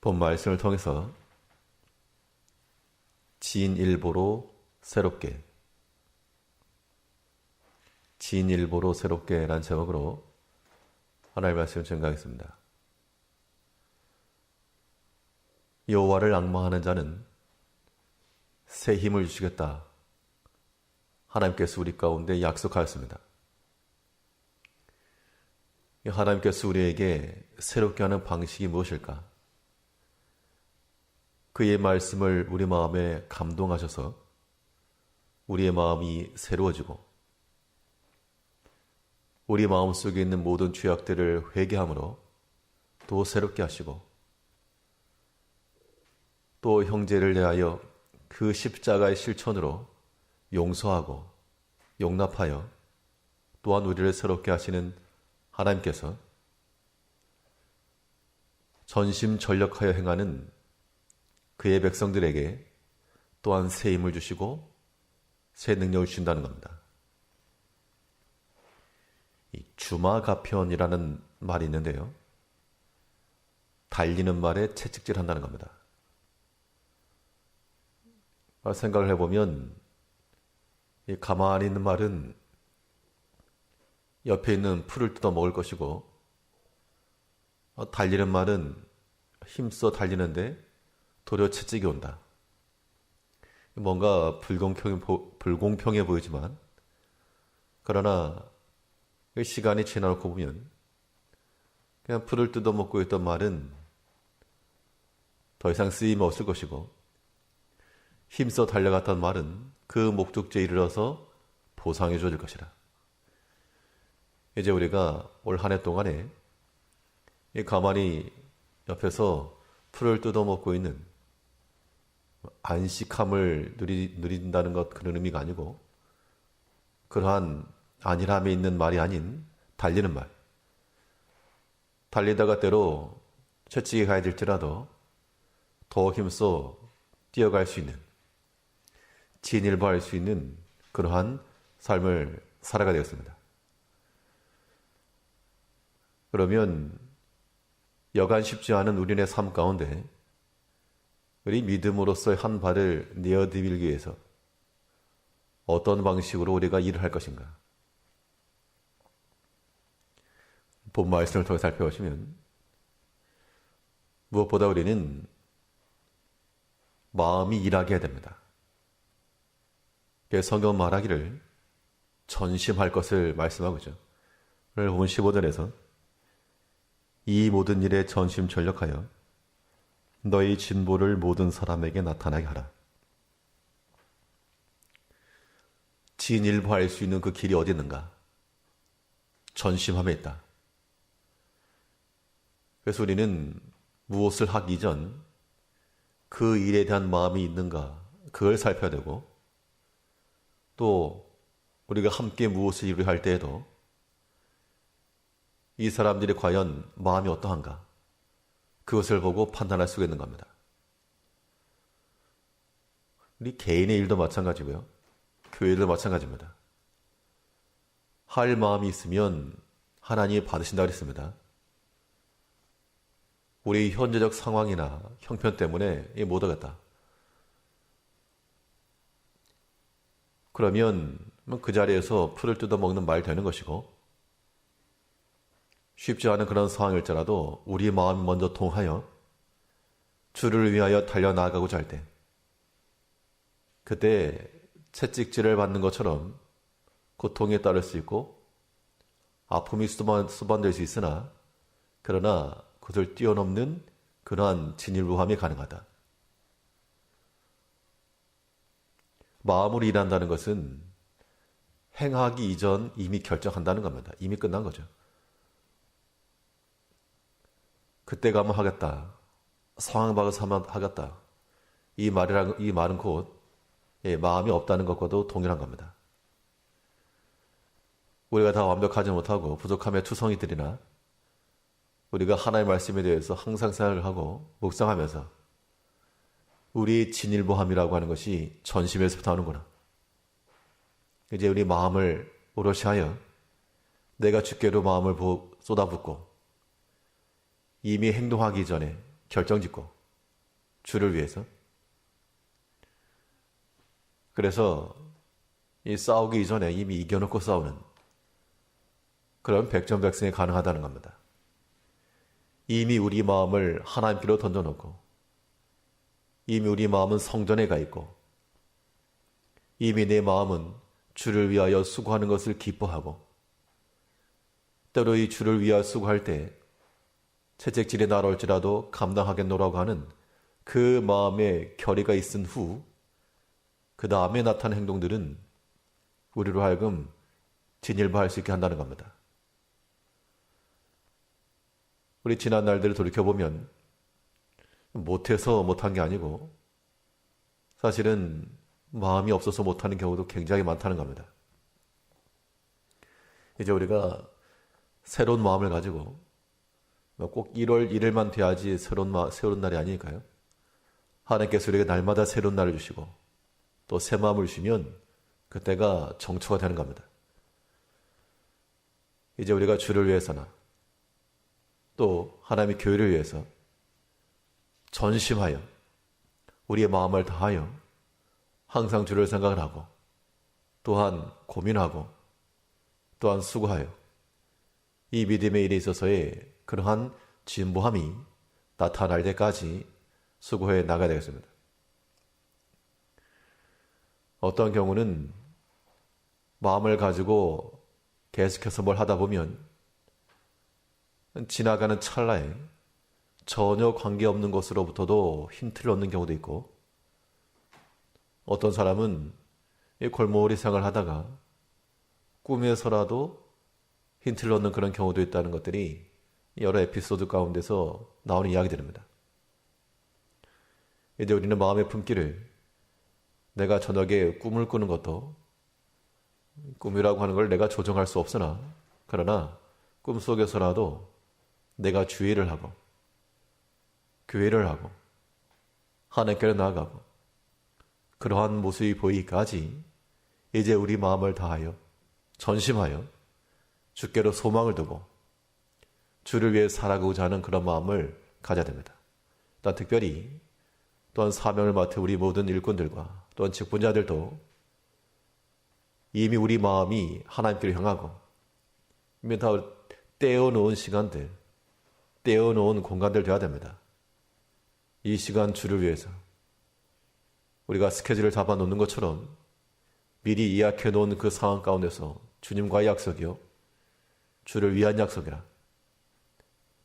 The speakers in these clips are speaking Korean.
본 말씀을 통해서 진일보로 새롭게 라는 제목으로 하나님의 말씀을 증거하겠습니다. 여호와를 앙망하는 자는 새 힘을 주시겠다. 하나님께서 우리 가운데 약속하였습니다. 하나님께서 우리에게 새롭게 하는 방식이 무엇일까? 그의 말씀을 우리 마음에 감동하셔서 우리의 마음이 새로워지고 우리 마음속에 있는 모든 죄악들을 회개함으로 또 새롭게 하시고 또 형제를 대하여 그 십자가의 실천으로 용서하고 용납하여 또한 우리를 새롭게 하시는 하나님께서 전심전력하여 행하는 그의 백성들에게 또한 새 힘을 주시고 새 능력을 주신다는 겁니다. 이 주마가편이라는 말이 있는데요. 달리는 말에 채찍질 한다는 겁니다. 생각을 해보면 이 가만히 있는 말은 옆에 있는 풀을 뜯어 먹을 것이고 달리는 말은 힘써 달리는데 도리어 채찍이 온다. 뭔가 불공평해 보이지만 그러나 시간이 지나고 보면 그냥 풀을 뜯어 먹고 있던 말은 더 이상 쓰임 없을 것이고 힘써 달려갔던 말은 그 목적지에 이르러서 보상해 줘질 것이라. 이제 우리가 올 한 해 동안에 가만히 옆에서 풀을 뜯어먹고 있는 안식함을 누린다는 것 그런 의미가 아니고 그러한 안일함에 있는 말이 아닌 달리는 말. 달리다가 때로 채찍이 가야 될지라도 더 힘써 뛰어갈 수 있는 진일보할 수 있는 그러한 삶을 살아가야 되겠습니다. 그러면 여간 쉽지 않은 우리의 삶 가운데 우리 믿음으로서의 한 발을 내어드리기 위해서 어떤 방식으로 우리가 일을 할 것인가? 본 말씀을 통해 살펴보시면 무엇보다 우리는 마음이 일하게 해야 됩니다. 성경 말하기를 전심할 것을 말씀하고 있죠. 오늘 보면 15절에서 이 모든 일에 전심전력하여 너희 진보를 모든 사람에게 나타나게 하라. 진일보할 수 있는 그 길이 어디 있는가? 전심함에 있다. 그래서 우리는 무엇을 하기 이전 그 일에 대한 마음이 있는가 그걸 살펴야 되고 또 우리가 함께 무엇을 이루려 할 때에도 이 사람들이 과연 마음이 어떠한가 그것을 보고 판단할 수가 있는 겁니다. 우리 개인의 일도 마찬가지고요. 교회도 마찬가지입니다. 할 마음이 있으면 하나님이 받으신다고 했습니다. 우리 현재적 상황이나 형편 때문에 못 하겠다. 그러면 그 자리에서 풀을 뜯어먹는 말 되는 것이고 쉽지 않은 그런 상황일지라도 우리 마음이 먼저 통하여 주를 위하여 달려나가고자 할 때 그때 채찍질을 받는 것처럼 고통에 따를 수 있고 아픔이 수반될 수 있으나 그러나 그것을 뛰어넘는 그러한 진일보함이 가능하다. 마음으로 일한다는 것은 행하기 이전 이미 결정한다는 겁니다. 이미 끝난 거죠. 그때 가면 하겠다. 상황 봐서 하겠다. 이 말은 곧 마음이 없다는 것과도 동일한 겁니다. 우리가 다 완벽하지 못하고 부족함에 투성이들이나 우리가 하나님의 말씀에 대해서 항상 생각을 하고 묵상하면서 우리의 진일보함이라고 하는 것이 전심에서부터 하는구나. 이제 우리 마음을 오롯이 하여 내가 주께로 마음을 쏟아붓고 이미 행동하기 전에 결정짓고 주를 위해서. 그래서 이 싸우기 이전에 이미 이겨놓고 싸우는 그런 백전백승이 가능하다는 겁니다. 이미 우리 마음을 하나님께로 던져놓고, 이미 우리 마음은 성전에 가 있고, 이미 내 마음은 주를 위하여 수고하는 것을 기뻐하고, 때로 이 주를 위하여 수고할 때 채찍질이 날아올지라도 감당하겠노라고 하는 그 마음의 결의가 있은 후 그 다음에 나타난 행동들은 우리로 하여금 진일보할 수 있게 한다는 겁니다. 우리 지난 날들을 돌이켜보면 못해서 못한 게 아니고 사실은 마음이 없어서 못하는 경우도 굉장히 많다는 겁니다. 이제 우리가 새로운 마음을 가지고 꼭 1월 1일만 돼야지 새로운 날이 아니니까요. 하나님께서 우리에게 날마다 새로운 날을 주시고 또 새 마음을 주시면 그때가 정초가 되는 겁니다. 이제 우리가 주를 위해서나 또 하나님의 교회를 위해서 전심하여 우리의 마음을 다하여 항상 주를 생각을 하고 또한 고민하고 또한 수고하여 이 믿음의 일에 있어서의 그러한 진보함이 나타날 때까지 수고해 나가야 되겠습니다. 어떤 경우는 마음을 가지고 계속해서 뭘 하다 보면 지나가는 찰나에 전혀 관계없는 것으로부터도 힌트를 얻는 경우도 있고, 어떤 사람은 이 골목거리 생활을 하다가 꿈에서라도 힌트를 얻는 그런 경우도 있다는 것들이 여러 에피소드 가운데서 나오는 이야기들입니다. 이제 우리는 마음의 품기를 내가 저녁에 꿈을 꾸는 것도 꿈이라고 하는 걸 내가 조정할 수 없으나, 그러나 꿈속에서라도 내가 주의를 하고 교회를 하고 하나님께로 나아가고 그러한 모습이 보이기까지 이제 우리 마음을 다하여 전심하여 주께로 소망을 두고 주를 위해 살아가고자 하는 그런 마음을 가져야 됩니다. 또한 특별히 또한 사명을 맡은 우리 모든 일꾼들과 또한 직분자들도 이미 우리 마음이 하나님께로 향하고 이미 다 떼어놓은 시간들, 떼어놓은 공간들 되어야 됩니다. 이 시간 주를 위해서 우리가 스케줄을 잡아놓는 것처럼 미리 예약해 놓은 그 상황 가운데서 주님과의 약속이요, 주를 위한 약속이라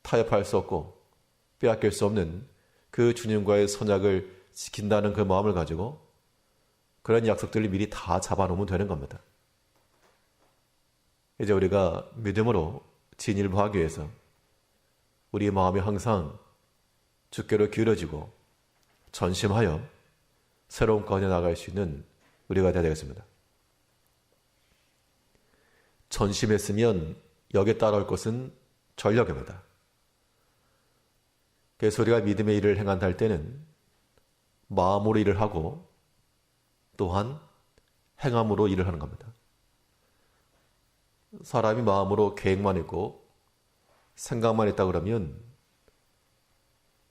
타협할 수 없고 빼앗길 수 없는 그 주님과의 선약을 지킨다는 그 마음을 가지고 그런 약속들을 미리 다 잡아놓으면 되는 겁니다. 이제 우리가 믿음으로 진일보하기 위해서 우리의 마음이 항상 주께로 기울어지고 전심하여 새로운 가운데 나갈 수 있는 우리가 되어야 되겠습니다. 전심했으면 여기에 따라올 것은 전력입니다. 그래서 우리가 믿음의 일을 행한다 할 때는 마음으로 일을 하고 또한 행함으로 일을 하는 겁니다. 사람이 마음으로 계획만 있고 생각만 있다 그러면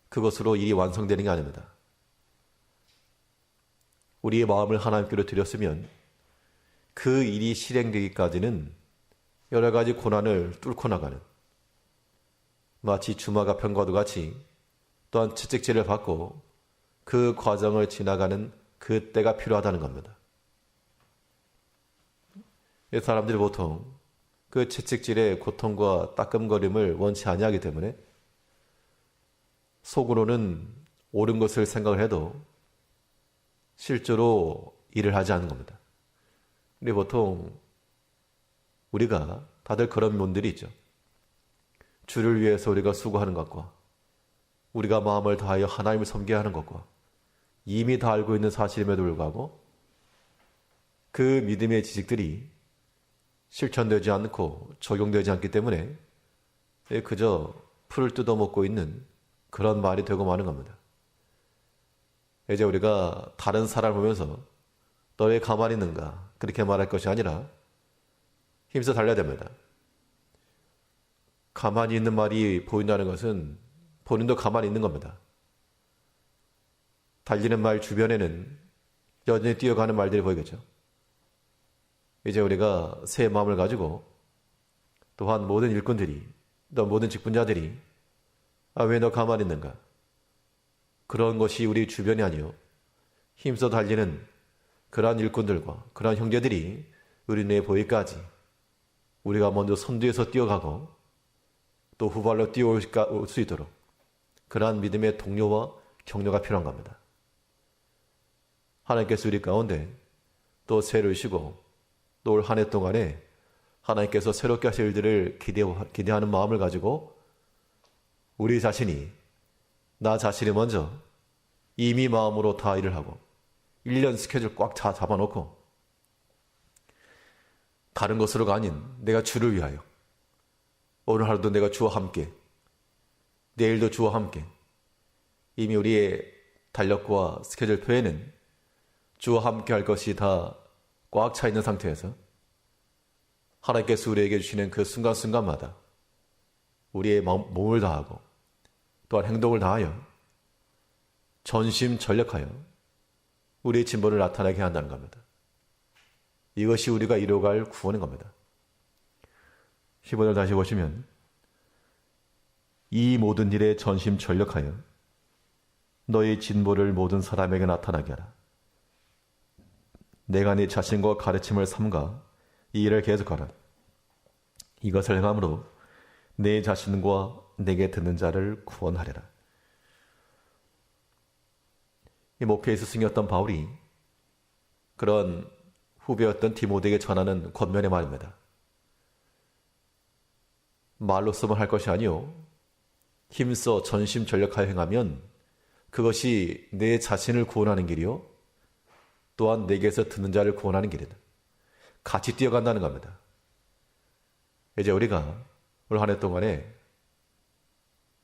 그것으로 일이 완성되는 게 아닙니다. 우리의 마음을 하나님께로 드렸으면 그 일이 실행되기까지는 여러 가지 고난을 뚫고 나가는, 마치 주마가 편과도 같이 또한 채찍질을 받고 그 과정을 지나가는 그 때가 필요하다는 겁니다. 사람들이 보통 그 채찍질의 고통과 따끔거림을 원치 아니하기 때문에 속으로는 옳은 것을 생각을 해도 실제로 일을 하지 않는 겁니다. 근데 보통 우리가 다들 그런 면들이 있죠. 주를 위해서 우리가 수고하는 것과 우리가 마음을 다하여 하나님을 섬겨야 하는 것과 이미 다 알고 있는 사실임에도 불구하고 그 믿음의 지식들이 실천되지 않고 적용되지 않기 때문에 그저 풀을 뜯어먹고 있는 그런 말이 되고 마는 겁니다. 이제 우리가 다른 사람을 보면서 너 왜 가만히 있는가 그렇게 말할 것이 아니라 힘써 달려야 됩니다. 가만히 있는 말이 보인다는 것은 본인도 가만히 있는 겁니다. 달리는 말 주변에는 여전히 뛰어가는 말들이 보이겠죠. 이제 우리가 새 마음을 가지고 또한 모든 일꾼들이, 또 모든 직분자들이 왜 너 가만히 있는가? 그런 것이 우리 주변이 아니요 힘써 달리는 그러한 일꾼들과 그러한 형제들이 우리 눈에 보이기까지 우리가 먼저 선두에서 뛰어가고 또 후발로 뛰어올 수 있도록 그러한 믿음의 동료와 격려가 필요한 겁니다. 하나님께서 우리 가운데 또 새를 쉬고 또 올 한 해 동안에 하나님께서 새롭게 하실 일들을 기대하는 마음을 가지고 우리 자신이, 나 자신이 먼저 이미 마음으로 다 일을 하고 1년 스케줄 꽉 잡아놓고 다른 것으로가 아닌 내가 주를 위하여 오늘 하루도 내가 주와 함께, 내일도 주와 함께, 이미 우리의 달력과 스케줄표에는 주와 함께 할 것이 다 꽉 차 있는 상태에서 하나님께서 우리에게 주시는 그 순간순간마다 우리의 몸을 다하고 또한 행동을 다하여 전심전력하여 우리의 진보를 나타나게 한다는 겁니다. 이것이 우리가 이루어갈 구원인 겁니다. 15절 다시 보시면 이 모든 일에 전심전력하여 너의 진보를 모든 사람에게 나타나게 하라. 내가 네 자신과 가르침을 삼가 이 일을 계속하라. 이것을 행함으로 내 자신과 내게 듣는 자를 구원하리라. 이 목회의 스승이었던 바울이 그런 후배였던 디모데에게 전하는 권면의 말입니다. 말로서만 할 것이 아니요 힘써 전심전력하여 행하면 그것이 내 자신을 구원하는 길이요 또한 내게서 듣는 자를 구원하는 길이다. 같이 뛰어간다는 겁니다. 이제 우리가 올 한 해 동안에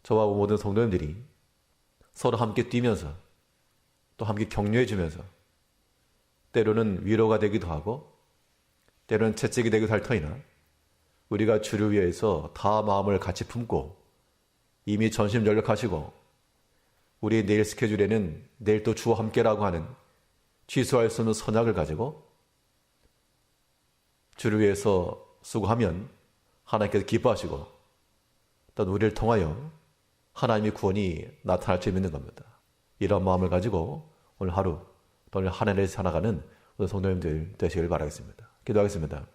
저와 모든 성도님들이 서로 함께 뛰면서 또 함께 격려해 주면서 때로는 위로가 되기도 하고 때로는 채찍이 되기도 할 터이나 우리가 주를 위해서 다 마음을 같이 품고 이미 전심전력하시고 우리의 내일 스케줄에는 내일 또 주와 함께라고 하는 취소할 수 없는 선약을 가지고 주를 위해서 수고하면 하나님께서 기뻐하시고 또 우리를 통하여 하나님의 구원이 나타날 줄 믿는 겁니다. 이런 마음을 가지고 오늘 하루 또 오늘 한 해를 살아가는 모든 성도님들 되시길 바라겠습니다. 기도하겠습니다.